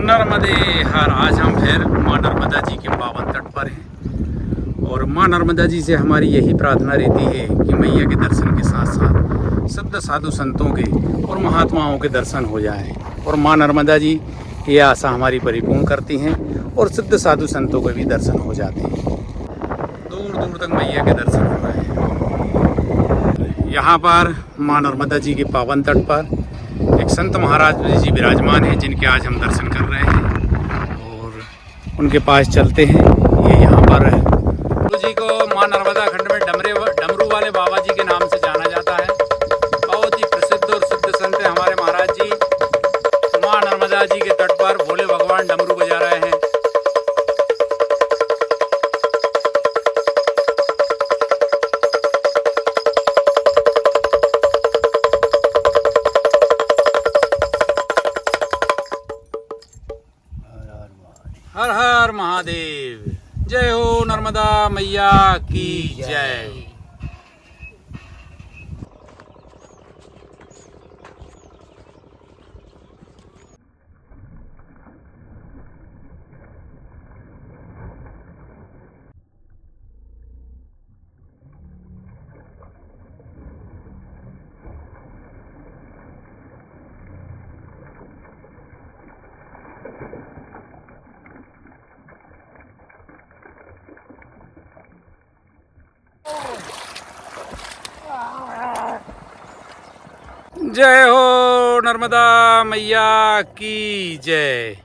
नर्मदे हर। आज हम फिर माँ नर्मदा जी के पावन तट पर हैं और माँ नर्मदा जी से हमारी यही प्रार्थना रहती है कि मैया के दर्शन के साथ साथ सिद्ध साधु संतों के और महात्माओं के दर्शन हो जाएं और माँ नर्मदा जी ये आशा हमारी परिपूर्ण करती हैं और सिद्ध साधु संतों के भी दर्शन हो जाते हैं। दूर दूर तक मैया के दर्शन हो रहे हैं। यहाँ पर माँ नर्मदा जी के पावन तट पर एक संत महाराज जी विराजमान हैं जिनके आज हम दर्शन कर रहे हैं और उनके पास चलते हैं। ये यहाँ पर गुरु जी को माँ नर्मदा खंड में डमरू वाले बाबा जी के नाम से जाना जाता है। बहुत ही प्रसिद्ध और सिद्ध संत है हमारे महाराज जी। माँ नर्मदा जी के तट पर भोले भगवान डमरू बजा रहे हैं। हर हर महादेव। जय हो नर्मदा मैया की जय। जय हो नर्मदा मैया की जय।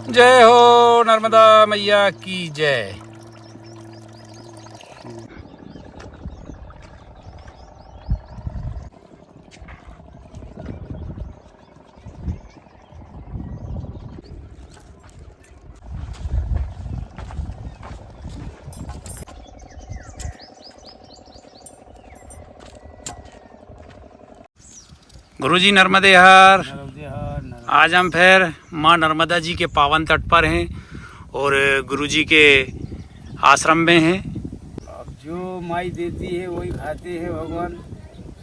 जय हो नर्मदा मैया की जय। गुरुजी नर्मदे हर। आज हम फिर माँ नर्मदा जी के पावन तट पर हैं और गुरुजी के आश्रम में हैं। अब जो माई देती है वही खाते हैं भगवान।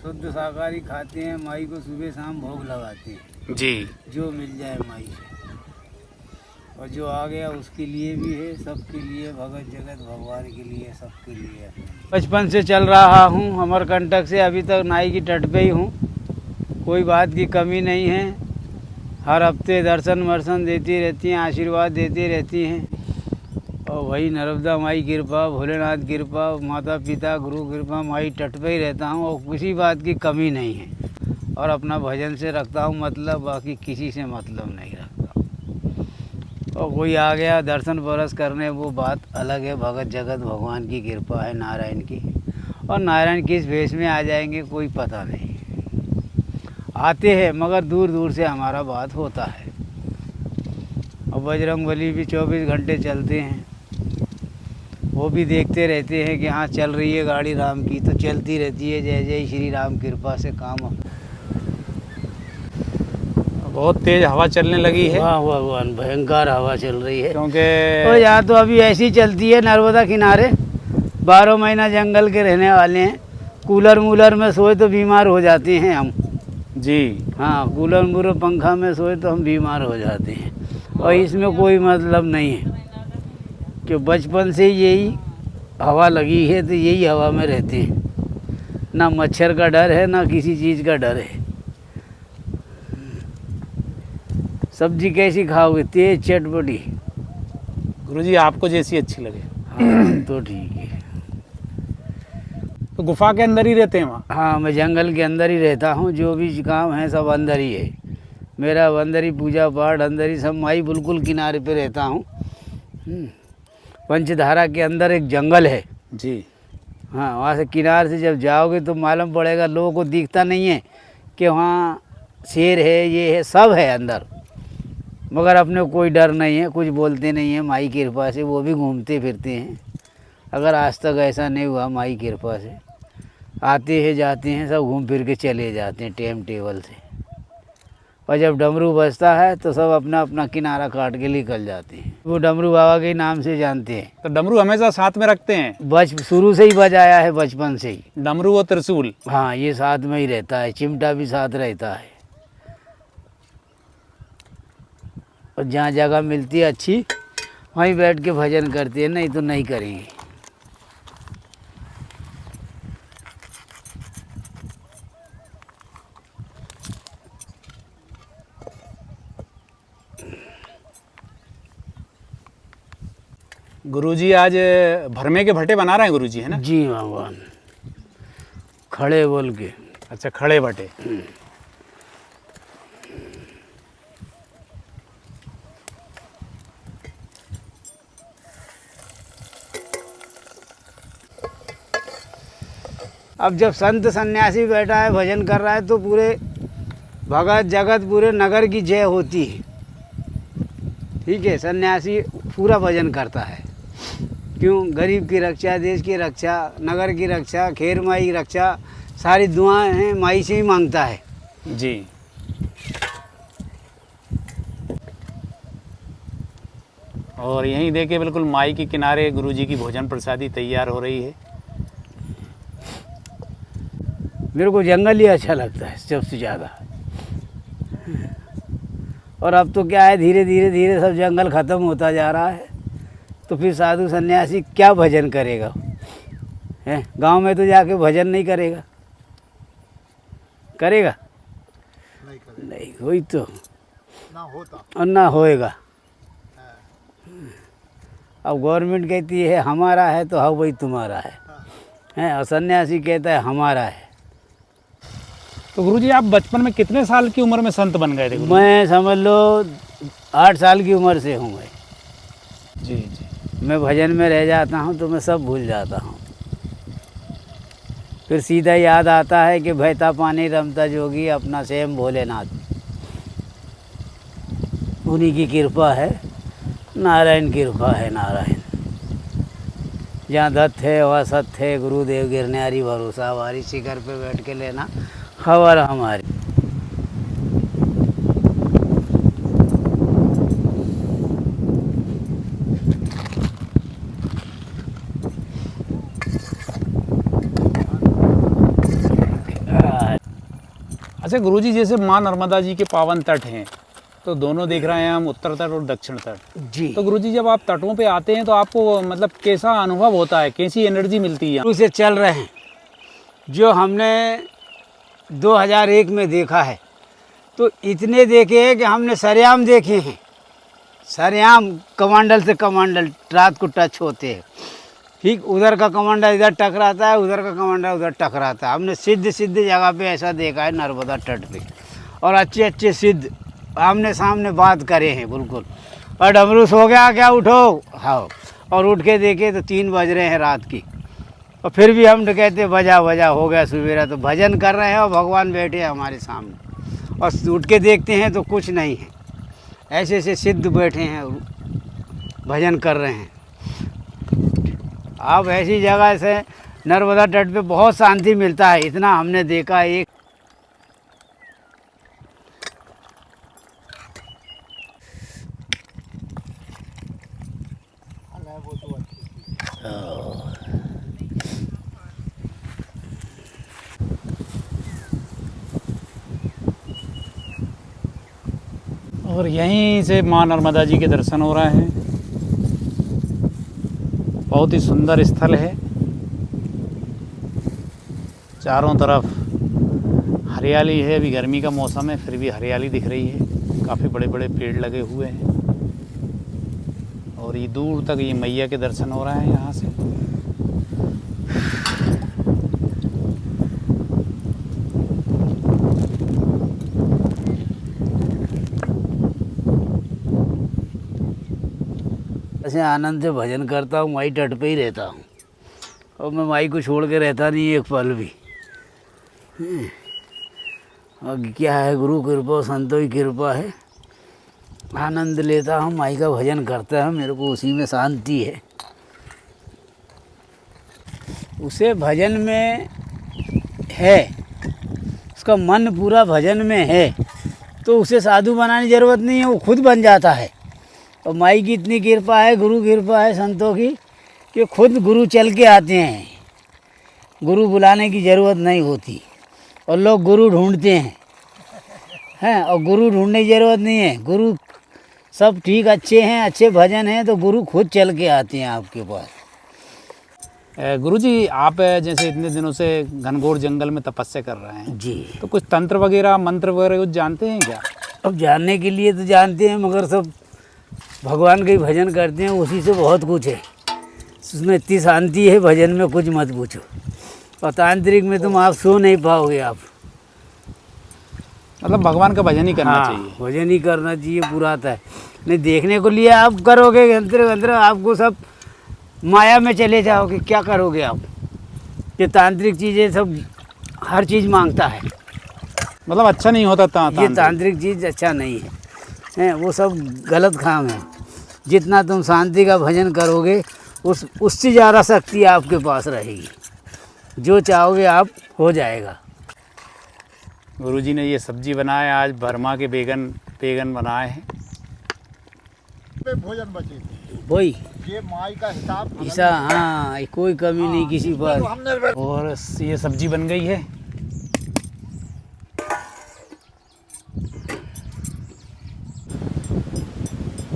शुद्ध शाकाहारी खाते हैं। माई को सुबह शाम भोग लगाते हैं जी। जो मिल जाए माई से। और जो आ गया उसके लिए भी है, सबके लिए, भगत जगत भगवान के लिए, सबके लिए। बचपन से चल रहा हूँ अमरकंटक से, अभी तक नाई की तट पे ही हूँ। कोई बात की कमी नहीं है। हर हफ्ते दर्शन वर्शन देती रहती हैं, आशीर्वाद देती रहती हैं। और वही नर्मदा माई कृपा, भोलेनाथ कृपा, माता पिता गुरु कृपा, माई तट पे ही रहता हूँ और किसी बात की कमी नहीं है। और अपना भजन से रखता हूँ मतलब, बाकी किसी से मतलब नहीं रखता। और कोई आ गया दर्शन बरस करने वो बात अलग है। भगत जगत भगवान की कृपा है, नारायण की। और नारायण किस भेष में आ जाएंगे कोई पता नहीं। आते हैं मगर दूर दूर से हमारा बात होता है। और बजरंगबली भी 24 घंटे चलते हैं। वो भी देखते रहते हैं कि हाँ चल रही है गाड़ी राम की तो चलती रहती है। जय जय श्री राम कृपा से काम। बहुत तेज हवा चलने लगी है। वाह भगवान, भयंकर हवा चल रही है। क्योंकि तो यहाँ तो अभी ऐसी चलती है नर्मदा किनारे। 12 महीना जंगल के रहने वाले हैं। कूलर मूलर में सोए तो बीमार हो जाते हैं हम जी। हाँ, कूलर मूलर पंखा में सोए तो हम बीमार हो जाते हैं। और इसमें कोई मतलब नहीं है कि बचपन से यही हवा लगी है तो यही हवा में रहते हैं। ना मच्छर का डर है ना किसी चीज़ का डर है। सब्जी कैसी खाओगे? तेज चटपटी। गुरुजी आपको जैसी अच्छी लगे। हाँ तो ठीक है। तो गुफा के अंदर ही रहते हैं वहाँ? हाँ, मैं जंगल के अंदर ही रहता हूँ। जो भी काम है सब अंदर ही है मेरा। अंदर ही पूजा पाठ, अंदर ही सब। माई बिल्कुल किनारे पे रहता हूँ। पंचधारा के अंदर एक जंगल है जी। हाँ, वहाँ से किनारे से जब जाओगे तो मालूम पड़ेगा। लोगों को दिखता नहीं है कि वहाँ शेर है, ये है, सब है अंदर। मगर अपने कोई डर नहीं है, कुछ बोलते नहीं है। माई की कृपा से वो भी घूमते फिरते हैं। अगर आज तक ऐसा नहीं हुआ माई की कृपा से। आते हैं जाते हैं सब, घूम फिर के चले जाते हैं टाइम टेबल से। और जब डमरू बजता है तो सब अपना अपना किनारा काट के निकल जाते हैं। वो डमरू बाबा के नाम से जानते हैं। तो डमरू हमेशा साथ में रखते हैं? शुरू से ही बजाया है, बचपन से ही। डमरू और त्रिशूल? हाँ, ये साथ में ही रहता है, चिमटा भी साथ रहता है। और जहाँ जगह मिलती है अच्छी वहीं बैठ के भजन करते हैं, नहीं तो नहीं करेंगे। गुरुजी आज भरमे के भट्टे बना रहे हैं गुरुजी, है ना? जी भगवान, खड़े बोल के। अच्छा, खड़े भट्टे। अब जब संत सन्यासी बैठा है भजन कर रहा है तो पूरे भगत जगत पूरे नगर की जय होती है। ठीक है, सन्यासी पूरा भजन करता है। क्यों? गरीब की रक्षा, देश की रक्षा, नगर की रक्षा, खेर माई की रक्षा, सारी दुआएं हैं माई से ही मांगता है जी। और यहीं देखिए बिल्कुल माई के किनारे गुरुजी की भोजन प्रसादी तैयार हो रही है। मेरे को जंगल ही अच्छा लगता है सबसे ज़्यादा। और अब तो क्या है, धीरे धीरे धीरे सब जंगल ख़त्म होता जा रहा है, तो फिर साधु सन्यासी क्या भजन करेगा? हैं, गांव में तो जाके भजन नहीं करेगा, करेगा नहीं, कोई तो ना होता और ना होएगा। अब गवर्नमेंट कहती है हमारा है तो हाँ वही तुम्हारा है, और सन्यासी कहता है हमारा है। तो गुरुजी आप बचपन में कितने साल की उम्र में संत बन गए थे? मैं समझ लो 8 साल की उम्र से हूँ मैं। जी जी। मैं भजन में रह जाता हूँ तो मैं सब भूल जाता हूँ। फिर सीधा याद आता है कि बहता पानी रमता जोगी अपना स्वयं भोलेनाथ, उन्हीं की कृपा है, नारायण कृपा है नारायण। जहाँ दत्त है वहाँ सत्य है, गुरुदेव गिरनारी भरोसा हमारी, शिखर पे बैठ के लेना खबर हमारी। अच्छा गुरुजी, जैसे माँ नर्मदा जी के पावन तट हैं, तो दोनों देख रहे हैं हम, उत्तर तट और दक्षिण तट। जी। तो गुरुजी जब आप तटों पे आते हैं तो आपको मतलब कैसा अनुभव होता है, कैसी एनर्जी मिलती है? उसे चल रहे हैं जो हमने 2001 में देखा है, तो इतने देखे हैं कि हमने सरेआम देखे हैं। सरेआम कमांडल से कमांडल रात को टच होते हैं। ठीक, उधर का कमांडर इधर टकराता है, उधर का कमांडर उधर टकराता है। हमने सिद्ध सिद्ध जगह पे ऐसा देखा है नर्मदा तट पे, और अच्छे अच्छे सिद्ध आमने सामने बात करे हैं बिल्कुल। और डमरू सो गया क्या, उठो, हाँ, और उठ के देखे तो 3 बज रहे हैं रात की, और फिर भी हम कहते बजा बजा हो गया सवेरा। तो भजन कर रहे हैं और भगवान बैठे हैं हमारे सामने, और उठ के देखते हैं तो कुछ नहीं है। ऐसे ऐसे सिद्ध बैठे हैं भजन कर रहे हैं। अब ऐसी जगह से नर्मदा तट पे बहुत शांति मिलता है, इतना हमने देखा। एक वो तो अच्छी। और यहीं से माँ नर्मदा जी के दर्शन हो रहे हैं। बहुत ही सुंदर स्थल है, चारों तरफ हरियाली है। अभी गर्मी का मौसम है फिर भी हरियाली दिख रही है, काफ़ी बड़े बड़े पेड़ लगे हुए हैं, और ये दूर तक ये मैया के दर्शन हो रहे हैं यहाँ से। ऐसे आनंद से भजन करता हूँ, माई तट पे ही रहता हूँ, और मैं माई को छोड़ के रहता नहीं एक पल भी। और क्या है, गुरु कृपा संतों की कृपा है, आनंद लेता हूँ, माई का भजन करता है, मेरे को उसी में शांति है। उसे भजन में है, उसका मन पूरा भजन में है, तो उसे साधु बनाने की ज़रूरत नहीं है, वो खुद बन जाता है। और माई की इतनी कृपा है, गुरु कृपा है संतों की, कि खुद गुरु चल के आते हैं, गुरु बुलाने की ज़रूरत नहीं होती। और लोग गुरु ढूंढते हैं और गुरु ढूंढने की ज़रूरत नहीं है। गुरु सब ठीक अच्छे हैं, अच्छे भजन हैं, तो गुरु खुद चल के आते हैं आपके पास। गुरुजी, आप जैसे इतने दिनों से घनघोर जंगल में तपस्या कर रहे हैं जी। तो कुछ तंत्र वगैरह मंत्र वगैरह कुछ जानते हैं क्या? अब जानने के लिए तो जानते हैं, मगर सब भगवान का ही भजन करते हैं, उसी से बहुत कुछ है। उसमें इतनी शांति है, भजन में कुछ मत पूछो। और तांत्रिक में तुम आप सो नहीं पाओगे आप। मतलब भगवान का भजन ही करना चाहिए। भजन ही करना चाहिए पूरा था। नहीं देखने को लिए आप करोगे अंतर आपको सब माया में चले जाओगे, क्या करोगे आप? ये तांत्रिक चीज़ें सब हर चीज़ मांगता है। मतलब अच्छा नहीं होता ये तांत्रिक चीज़ अच्छा नहीं है, वो सब गलत काम है। जितना तुम शांति का भजन करोगे उससे ज़्यादा शक्ति आपके पास रहेगी। जो चाहोगे आप हो जाएगा। गुरुजी ने ये सब्जी बनाया, आज बर्मा के बैगन बनाए हैं। पे भोजन बचे थे, वही ये माई का हिसाब ऐसा। हाँ, कोई कमी नहीं किसी पर। तो हमने और ये सब्जी बन गई है।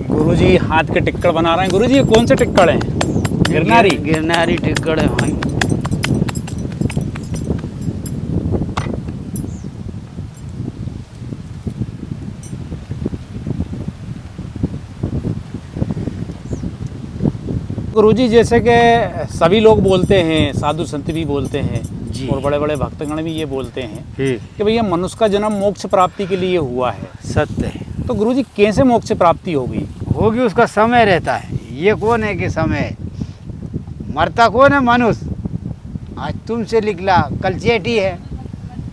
गुरुजी हाथ के टिक्कड़ बना रहे हैं। गुरुजी ये कौन से टिक्कड़ हैं? गिरनारी टिक्कड़ है भाई। गुरुजी जैसे कि सभी लोग बोलते हैं, साधु संत भी बोलते हैं जी। और बड़े बड़े भक्तगण भी ये बोलते हैं ठीक, कि भैया मनुष्य का जन्म मोक्ष प्राप्ति के लिए हुआ है। सत्य है। तो गुरुजी कैसे मोक्ष प्राप्ति होगी? होगी, उसका समय रहता है। ये कौन है कि समय मरता कौन है? मनुष्य। आज तुमसे निकला, कल चेटी है,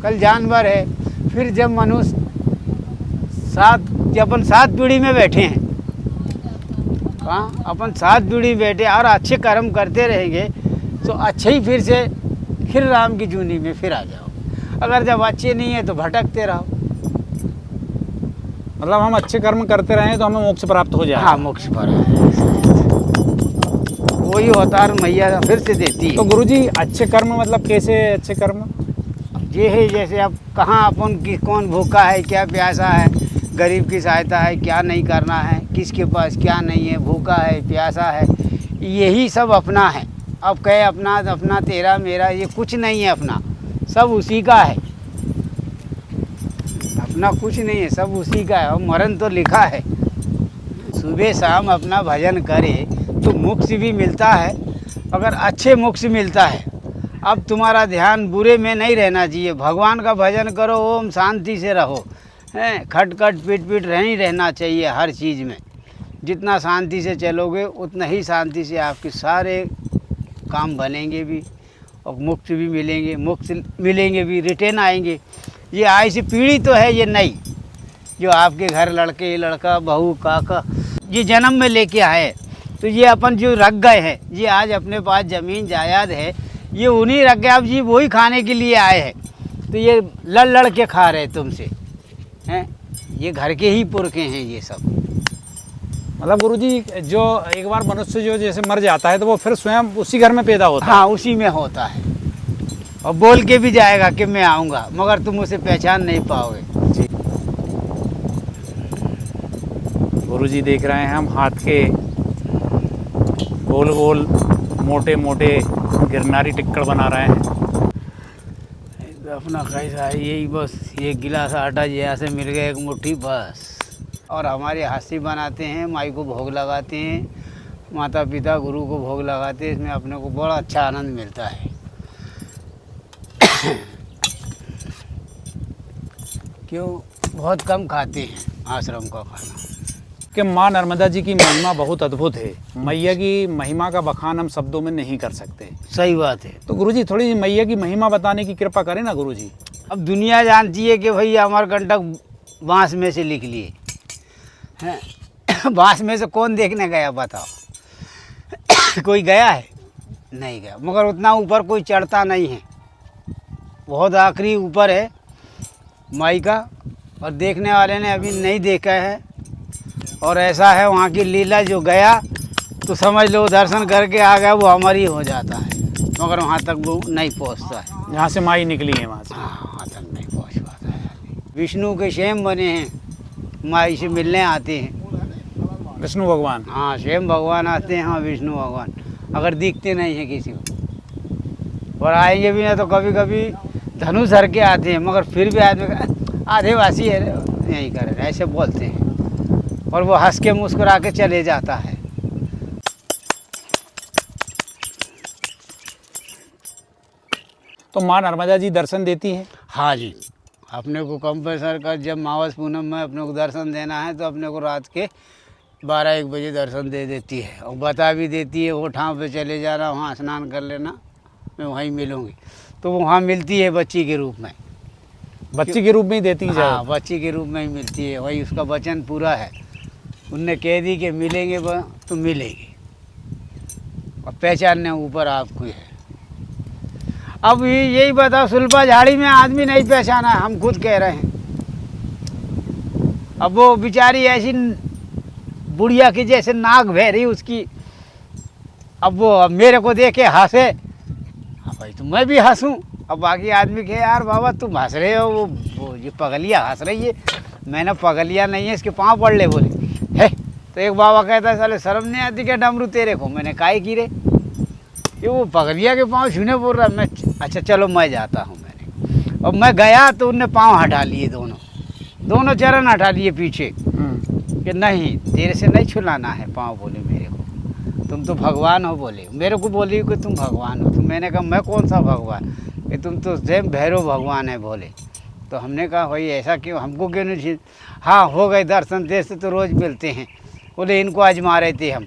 कल जानवर है। फिर जब मनुष्य अपन 7 पीढ़ी में बैठे हैं, हाँ अपन 7 पीढ़ी बैठे और अच्छे कर्म करते रहेंगे तो अच्छे ही फिर राम की जूनी में फिर आ जाओ। अगर जब अच्छे नहीं है तो भटकते रहो। मतलब हम अच्छे कर्म करते रहें तो हमें मोक्ष प्राप्त हो जाए। हाँ, मोक्ष पर वही अवतार मैया फिर से देती है। तो गुरुजी अच्छे कर्म मतलब कैसे अच्छे कर्म? ये है जैसे अब कहाँ अपन की कौन भूखा है, क्या प्यासा है, गरीब की सहायता है, क्या नहीं करना है, किसके पास क्या नहीं है, भूखा है, प्यासा है, यही सब अपना है। अब कहे अपना तेरा मेरा, ये कुछ नहीं है अपना, सब उसी का है। अपना कुछ नहीं है, सब उसी का है। और मरण तो लिखा है। सुबह शाम अपना भजन करे तो मोक्ष भी मिलता है, अगर अच्छे मोक्ष मिलता है। अब तुम्हारा ध्यान बुरे में नहीं रहना चाहिए। भगवान का भजन करो, ओम शांति से रहो, हैं खटखट पीट नहीं रहना चाहिए हर चीज़ में। जितना शांति से चलोगे उतना ही शांति से आपके सारे काम बनेंगे भी और मुक्त भी मिलेंगे, मुक्त मिलेंगे भी, रिटर्न आएंगे। ये ऐसी पीढ़ी तो है ये नई, जो आपके घर लड़के लड़का बहू काका ये जन्म में लेके आए। तो ये अपन जो रख गए हैं, ये आज अपने पास ज़मीन जायदाद है, ये उन्हीं रख गए। अब जी वही खाने के लिए आए हैं, तो ये लड़ के खा रहे तुमसे हैं। ये घर के ही पुरखे हैं ये सब। मतलब गुरुजी जो एक बार मनुष्य जो जैसे मर जाता है तो वो फिर स्वयं उसी घर में पैदा होता है। हाँ, उसी में होता है। और बोल के भी जाएगा कि मैं आऊँगा, मगर तुम उसे पहचान नहीं पाओगे। गुरुजी देख रहे हैं हम हाथ के गोल गोल मोटे मोटे गिरनारी टिक्कड़ बना रहे हैं। अपना कैसा है, यही बस ये गिलास आटा जैसे मिल गया एक मुट्ठी बस। और हमारे हाथ से बनाते हैं, माई को भोग लगाते हैं, माता पिता गुरु को भोग लगाते हैं। इसमें अपने को बड़ा अच्छा आनंद मिलता है। क्यों बहुत कम खाते हैं आश्रम का खाना। कि माँ नर्मदा जी की महिमा बहुत अद्भुत है। मैया की महिमा का बखान हम शब्दों में नहीं कर सकते। सही बात है। तो गुरुजी थोड़ी मैया की महिमा बताने की कृपा करें ना गुरुजी। अब दुनिया जानती है कि भैया अमरकंटक बांस में से लिख लिए हैं। बांस में से कौन देखने गया बताओ? कोई गया है? नहीं गया। मगर उतना ऊपर कोई चढ़ता नहीं है, बहुत आखिरी ऊपर है माई का। और देखने वाले ने अभी नहीं देखा है। और ऐसा है वहाँ की लीला, जो गया तो समझ लो दर्शन करके आ गया वो अमर ही हो जाता है, मगर वहाँ तक वो नहीं पहुँचता है। जहाँ से माई निकली है वहाँ से। हाँ, वहाँ तक नहीं पहुँच पाता है। विष्णु के स्वयं बने हैं, माई से मिलने आते हैं। विष्णु भगवान। हाँ, स्वयं भगवान आते हैं। हाँ, विष्णु भगवान अगर दिखते नहीं हैं किसी को, और आएंगे भी ना तो कभी कभी धनुष हर के आते हैं, मगर फिर भी आदमी आदिवासी है यही करे ऐसे बोलते हैं, और वो हंस के मुस्कुरा के चले जाता है। तो माँ नर्मदा जी दर्शन देती है? हाँ जी, अपने को कंपल्सर का जब मावस पूनम में अपने को दर्शन देना है तो अपने को रात के 12-1 बजे दर्शन दे देती है, और बता भी देती है वो ठाव पे चले जाना, वहाँ स्नान कर लेना, मैं वहीं मिलूँगी। तो वहाँ मिलती है बच्ची के रूप में। बच्ची के रूप में ही देती है? हाँ, बच्ची के रूप में ही मिलती है, वही उसका वचन पूरा है। उनने कह दी कि मिलेंगे तो मिलेगी, और पहचानने ऊपर आपको है। अब यही बताओ, सुल्पा झाड़ी में आदमी नहीं पहचाना, हम खुद कह रहे हैं। अब वो बेचारी ऐसी बुढ़िया की जैसे नाक बह रही उसकी, अब वो मेरे को देखे हंसे, अब भाई तो मैं भी हंसूं। अब बाकी आदमी कहे यार बाबा तुम हंस रहे हो, वो ये पगलिया हंस रही है। मैंने पगलिया नहीं है, इसके पाँव पड़ ले बोले है। तो एक बाबा कहता है साले शर्म नहीं आती क्या डमरू तेरे को? मैंने काहे की रे, ये वो पगलिया के पाँव छूने बोल रहा। मैं अच्छा चलो मैं जाता हूँ। मैंने और मैं गया तो उनने पाँव हटा लिए, दोनों चरण हटा लिए पीछे, कि नहीं तेरे से नहीं छुलाना है पाँव। बोले मेरे को तुम तो भगवान हो, बोले मेरे को बोली कि तुम भगवान हो। तो मैंने कहा मैं कौन सा भगवान, कि तुम तो स्वयं भैरव भगवान है बोले। तो हमने कहा भाई ऐसा क्यों, हमको क्यों नहीं? हाँ हो गए दर्शन, देर से तो रोज़ मिलते हैं। बोले इनको आजमा रहे थे हम,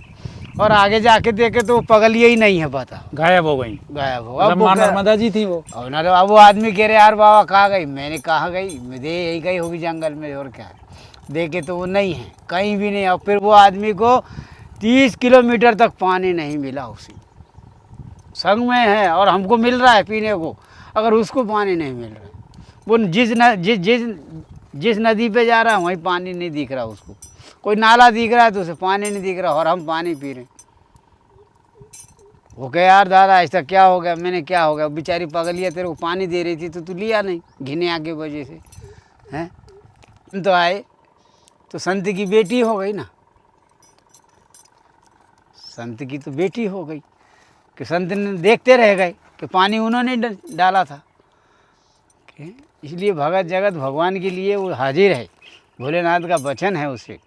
और आगे जाके देखे तो पगलिया ही नहीं है, पता गायब हो गई। गायब हो। अब माँ नर्मदा जी थी वो। और ना अब वो आदमी कह रहे यार बाबा कहाँ गई? मैंने कहा गई, मैं यही गई होगी जंगल में, और क्या देखे तो वो नहीं है, कहीं भी नहीं। और फिर वो आदमी को 30 किलोमीटर तक पानी नहीं मिला, उसी संग में है, और हमको मिल रहा है पीने को, अगर उसको पानी नहीं मिल रहा। वो जिस नदी पे जा रहा है वहीं पानी नहीं दिख रहा उसको, कोई नाला दिख रहा है तो उसे पानी नहीं दिख रहा, और हम पानी पी रहे। वो कहे यार दादा ऐसा क्या हो गया? मैंने क्या हो गया? बेचारी पगलिया तेरे को पानी दे रही थी तो तू लिया नहीं, घिने आगे वजह से हैं। तो आए तो संत की बेटी हो गई ना, संत की तो बेटी हो गई, कि संत ने देखते रह गए कि पानी उन्होंने डाला था। इसलिए भगत जगत भगवान के लिए वो हाजिर है। भोलेनाथ का वचन है उसे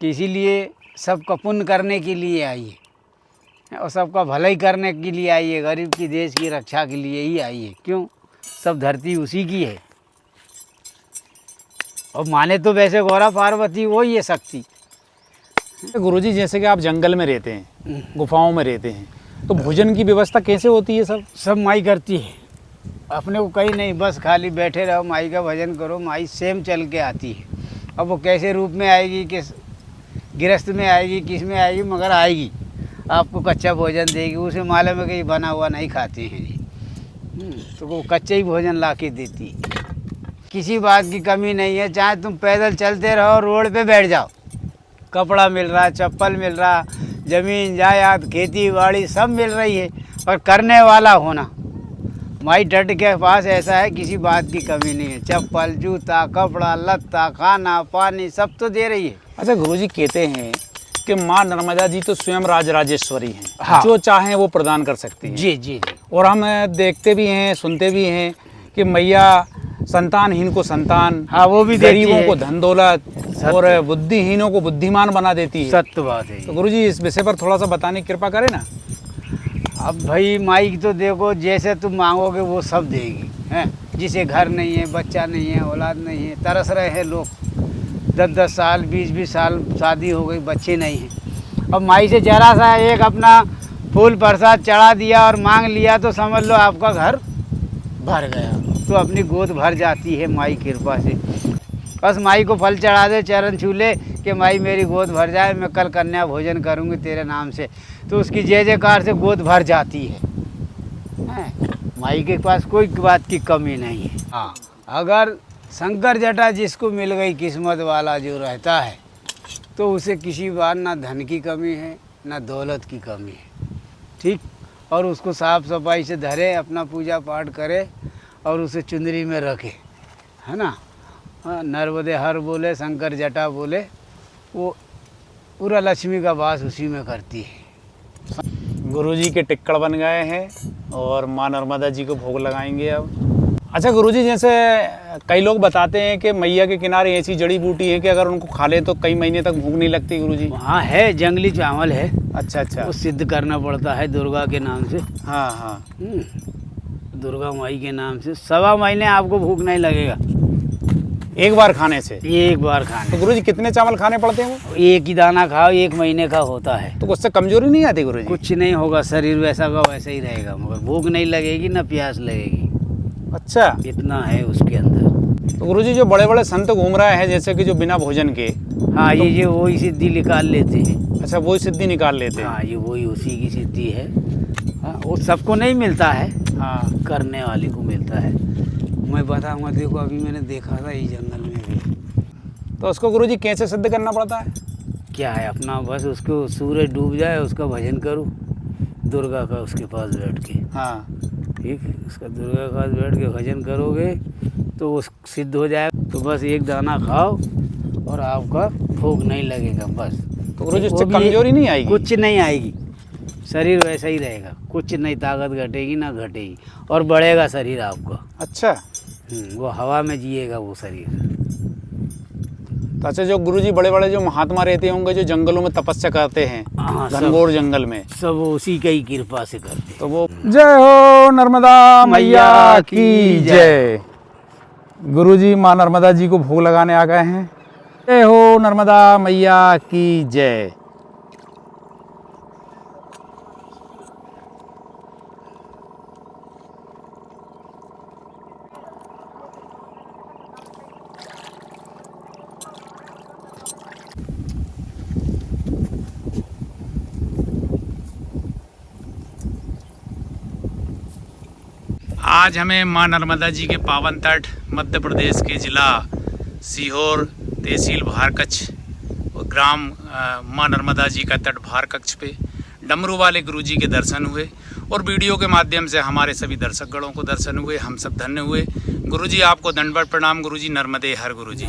कि इसीलिए सबका पुण्य करने के लिए आइए, और सबका भलाई करने के लिए आइए, गरीब की देश की रक्षा के लिए ही आइए। क्यों? सब धरती उसी की है, और माने तो वैसे गौरा पार्वती वो ही है शक्ति। गुरुजी जैसे कि आप जंगल में रहते हैं, गुफाओं में रहते हैं, तो भोजन की व्यवस्था कैसे होती है? सब माई करती है, अपने को कहीं नहीं, बस खाली बैठे रहो, माई का भजन करो। माई सेम चल के आती है। अब वो कैसे रूप में आएगी, किस गृहस्थ में आएगी, किस में आएगी, मगर आएगी, आपको कच्चा भोजन देगी। उसे मालूम है कि बना हुआ नहीं खाते हैं जी, तो वो कच्चा ही भोजन ला के देती है। किसी बात की कमी नहीं है, चाहे तुम पैदल चलते रहो, रोड पे बैठ जाओ, कपड़ा मिल रहा, चप्पल मिल रहा, ज़मीन जायदाद खेती बाड़ी सब मिल रही है, और करने वाला होना। माई डट के पास ऐसा है, किसी बात की कमी नहीं है, चप्पल जूता कपड़ा लत्ता खाना पानी सब तो दे रही है। अच्छा गुरुजी कहते हैं कि माँ नर्मदा जी तो स्वयं राजराजेश्वरी हैं। हाँ। जो चाहें वो प्रदान कर सकती हैं। जी जी। और हम देखते भी हैं, सुनते भी हैं कि मैया संतानहीन को संतान, हाँ वो भी देती गरीबों है। को धन दौलत, और बुद्धिहीनों को बुद्धिमान बना देती है। सत्य बात है। तो गुरुजी इस विषय पर थोड़ा सा बताने की कृपा करें ना। अब भाई माई तो देखो, जैसे तुम मांगोगे वो सब देगी हैं। जिसे घर नहीं है, बच्चा नहीं है, औलाद नहीं है, तरस रहे हैं लोग, 10-10 साल 20-20 साल शादी हो गई, बच्चे नहीं हैं। अब माई से जरा सा एक अपना फूल प्रसाद चढ़ा दिया और मांग लिया तो समझ लो आपका घर भर गया। तो अपनी गोद भर जाती है माई कृपा से। बस माई को फल चढ़ा दे, चरण छू ले कि माई मेरी गोद भर जाए, मैं कल कन्या भोजन करूँगी तेरे नाम से, तो उसकी जय जयकार से गोद भर जाती है। माई के पास कोई बात की कमी नहीं है। हाँ, अगर शंकर जटा जिसको मिल गई किस्मत वाला जो रहता है, तो उसे किसी बार ना धन की कमी है ना दौलत की कमी है, ठीक। और उसको साफ सफाई से धरे, अपना पूजा पाठ करे और उसे चुंदरी में रखे, है ना। हाँ, नर्मदे हर बोले, शंकर जटा बोले, वो पूरा लक्ष्मी का वास उसी में करती है। गुरुजी के टिक्कड़ बन गए हैं और माँ नर्मदा जी को भोग लगाएंगे अब। अच्छा गुरुजी, जैसे कई लोग बताते हैं कि मैया के किनारे ऐसी जड़ी बूटी है कि अगर उनको खा ले तो कई महीने तक भूख नहीं लगती गुरुजी। वहाँ है जंगली चावल है। अच्छा अच्छा। वो सिद्ध करना पड़ता है दुर्गा के नाम से। हाँ हाँ। दुर्गा माई के नाम से 1.25 महीने आपको भूख नहीं लगेगा एक बार खाने से। एक बार खाने। तो गुरुजी कितने चावल खाने पड़ते हैं वो? एक ही दाना खाओ, 1 महीने का होता है। तो उससे कमजोरी नहीं आती गुरुजी? कुछ नहीं होगा, शरीर वैसा का वैसा ही रहेगा, मगर भूख नहीं लगेगी ना प्यास लगेगी। अच्छा, इतना है उसके अंदर। तो गुरुजी जो बड़े बड़े संत घूम रहे हैं जैसे कि जो बिना भोजन के, हाँ, ये वही सिद्धि निकाल लेते हैं। अच्छा, वही सिद्धि निकाल लेते हैं। हाँ, ये वही उसी की सिद्धि है। हाँ, वो सबको नहीं मिलता है, हाँ, करने वाले को मिलता है। मैं बताऊँगा, देखो अभी मैंने देखा था इस जंगल में भी। तो उसको गुरुजी कैसे सिद्ध करना पड़ता है? क्या है, अपना बस उसको सूरज डूब जाए उसका भजन करो दुर्गा का, उसके पास बैठ के। हाँ, ठीक है, उसका दुर्गा के पास बैठ के भजन करोगे तो वो सिद्ध हो जाएगा। तो बस एक दाना खाओ और आपका भूख नहीं लगेगा बस। तो गुरुजी उससे वो भी कमजोरी नहीं आएगी? कुछ नहीं आएगी, शरीर वैसा ही रहेगा, कुछ नहीं, ताकत घटेगी ना घटेगी, और बढ़ेगा शरीर आपका। अच्छा, वो हवा में जिएगा वो शरीर। तो अच्छा, जो गुरुजी बड़े बड़े जो महात्मा रहते होंगे जो जंगलों में तपस्या करते हैं, हाँ, घनघोर जंगल में, सब उसी का ही कृपा से करते हैं। तो वो जय हो नर्मदा मैया की जय। गुरुजी माँ नर्मदा जी को भोग लगाने आ गए हैं। जय हो नर्मदा मैया की जय। आज हमें माँ नर्मदा जी के पावन तट मध्य प्रदेश के ज़िला सीहोर, तहसील भारकच्छ और ग्राम माँ नर्मदा जी का तट भारकच्छ पे डमरू वाले गुरुजी के दर्शन हुए और वीडियो के माध्यम से हमारे सभी दर्शकगणों को दर्शन हुए। हम सब धन्य हुए। गुरुजी आपको दंडवत प्रणाम। गुरुजी नर्मदे हर गुरुजी।